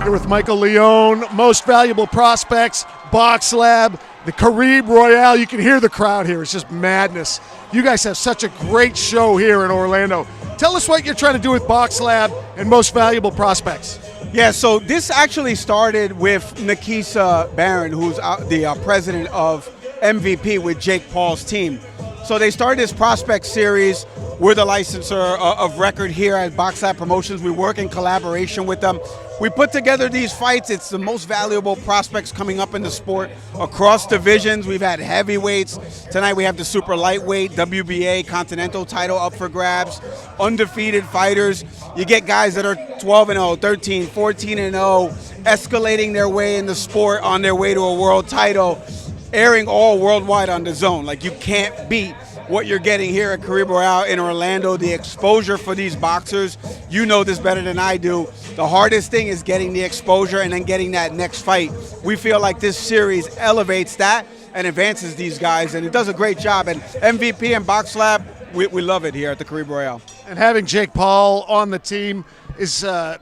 Here with Michael Leone, Most Valuable Prospects, Box Lab, the Caribe Royale. You can hear the crowd here. It's just madness. You guys have such a great show here in Orlando. Tell us what you're trying to do with Box Lab and Most Valuable Prospects. Yeah, so this actually started with Nikisa Barron, who's the president of MVP with Jake Paul's team. So they started this prospect series. We're the licensor of record here at Box Lab Promotions. We work in collaboration with them. We put together these fights. It's the most valuable prospects coming up in the sport across divisions. We've had heavyweights. Tonight we have the super lightweight WBA Continental title up for grabs. Undefeated fighters. You get guys that are 12-0, 13, 14-0, escalating their way in the sport on their way to a world title, airing all worldwide on the zone. Like, you can't beat what you're getting here at Caribe Royale in Orlando. The exposure for these boxers, you know this better than I do. The hardest thing is getting the exposure and then getting that next fight. We feel like this series elevates that and advances these guys, and it does a great job. And MVP and Box Lab, we love it here at the Caribe Royale. And having Jake Paul on the team is, a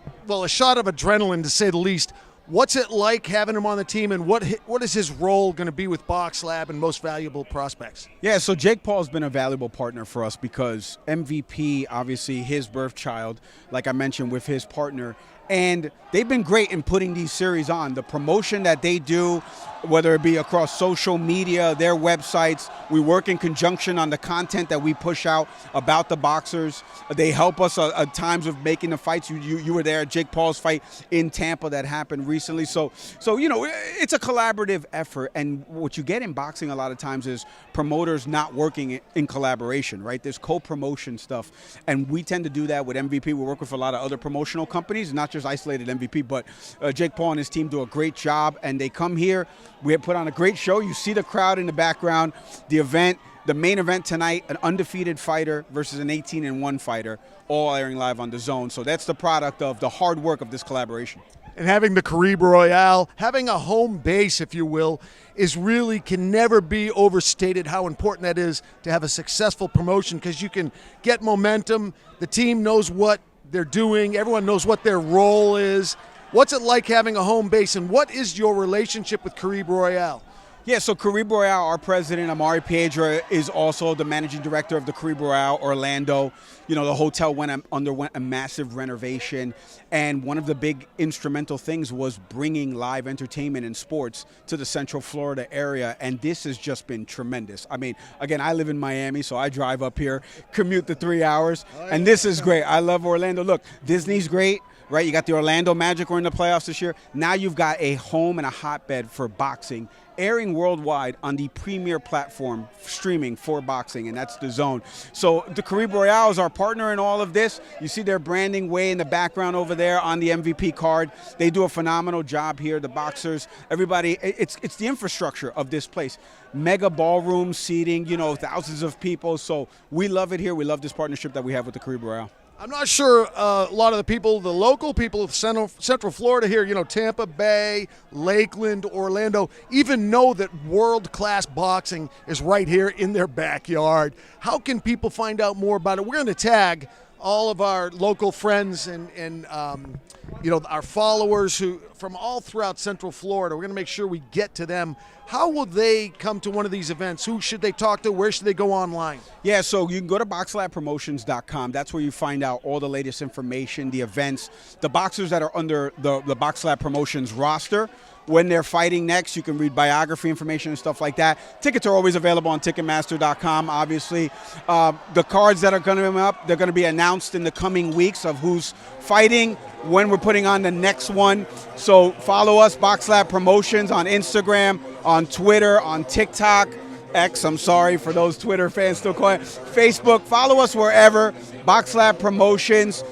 shot of adrenaline, to say the least. What's it like having him on the team, and what is his role going to be with Box Lab and Most Valuable Prospects? Yeah, so Jake Paul's been a valuable partner for us because MVP, obviously his birth child, like I mentioned, with his partner, and they've been great in putting these series on. The promotion that they do, whether it be across social media, their websites, we work in conjunction on the content that we push out about the boxers. They help us at times with making the fights. You were there at Jake Paul's fight in Tampa that happened recently. So you know, it's a collaborative effort. And what you get in boxing a lot of times is promoters not working in collaboration, right? There's co-promotion stuff. And we tend to do that with MVP. We work with a lot of other promotional companies, not just isolated MVP, but Jake Paul and his team do a great job, and they come here. We have put on a great show. You see the crowd in the background. The main event tonight, an undefeated fighter versus an 18-1 fighter, all airing live on the zone. So that's the product of the hard work of this collaboration. And having the Caribe Royale, having a home base, if you will, can never be overstated how important that is to have a successful promotion, because you can get momentum. The team knows what they're doing. Everyone knows what their role is. What's it like having a home base, and what is your relationship with Caribe Royale? Yeah, so Caribe Royale, our president, Amari Piedra, is also the managing director of the Caribe Royale Orlando. You know, the hotel underwent a massive renovation, and one of the big instrumental things was bringing live entertainment and sports to the Central Florida area, and this has just been tremendous. I mean, again, I live in Miami, so I drive up here, commute the 3 hours, and this is great. I love Orlando. Look, Disney's great. Right, you got the Orlando Magic, we're in the playoffs this year. Now you've got a home and a hotbed for boxing, airing worldwide on the premier platform streaming for boxing, and that's the Zone. So the Caribe Royale is our partner in all of this. You see their branding way in the background over there on the MVP card. They do a phenomenal job here. The boxers, everybody, it's the infrastructure of this place. Mega ballroom seating, you know, thousands of people. So we love it here. We love this partnership that we have with the Caribe Royale. I'm not sure a lot of the people, the local people of Central Florida here, you know, Tampa Bay, Lakeland, Orlando, even know that world-class boxing is right here in their backyard. How can people find out more about it? We're going to tag all of our local friends and our followers who from all throughout Central Florida. We're going to make sure we get to them. How will they come to one of these events? Who should they talk to? Where should they go online? Yeah, so you can go to boxlabpromotions.com. That's where you find out all the latest information, the events, the boxers that are under the Box Lab Promotions roster. When they're fighting next, you can read biography information and stuff like that. Tickets are always available on Ticketmaster.com, obviously. The cards that are going to be up, they're going to be announced in the coming weeks of who's fighting, when we're putting on the next one. So follow us, Box Lab Promotions, on Instagram, on Twitter, on TikTok, X, I'm sorry for those Twitter fans still calling it, Facebook. Follow us wherever, Box Lab Promotions.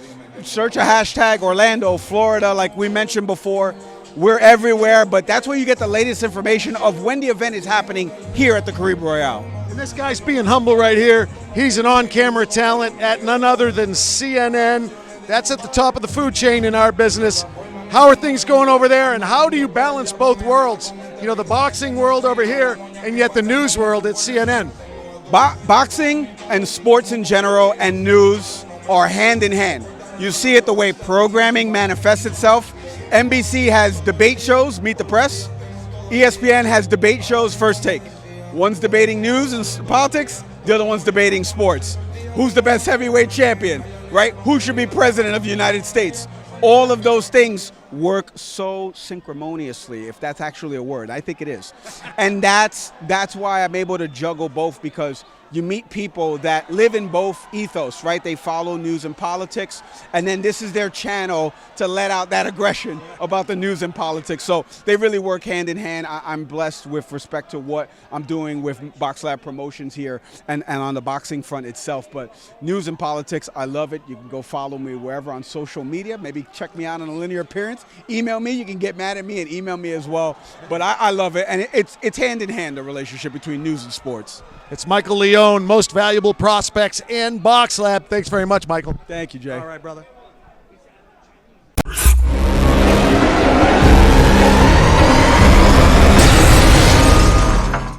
Search a hashtag Orlando, Florida, like we mentioned before. We're everywhere, but that's where you get the latest information of when the event is happening here at the Caribe Royale. And this guy's being humble right here. He's an on-camera talent at none other than CNN. That's at the top of the food chain in our business. How are things going over there, and how do you balance both worlds? You know, the boxing world over here, and yet the news world at CNN. Boxing and sports in general and news are hand in hand. You see it the way programming manifests itself. NBC has debate shows, Meet the Press. ESPN has debate shows, First Take. One's debating news and politics, the other one's debating sports. Who's the best heavyweight champion, right? Who should be president of the United States? All of those things work so synchronously, if that's actually a word. I think it is. And that's why I'm able to juggle both, because you meet people that live in both ethos, right? They follow news and politics, and then this is their channel to let out that aggression about the news and politics. So they really work hand in hand. I'm blessed with respect to what I'm doing with Box Lab Promotions here and on the boxing front itself. But news and politics, I love it. You can go follow me wherever on social media. Maybe check me out on a linear appearance. Email me. You can get mad at me and email me as well. But I love it, and it's hand in hand, the relationship between news and sports. It's Michael Leone, Most Valuable Prospects and Box Lab. Thanks very much, Michael. Thank you, Jay. All right, brother.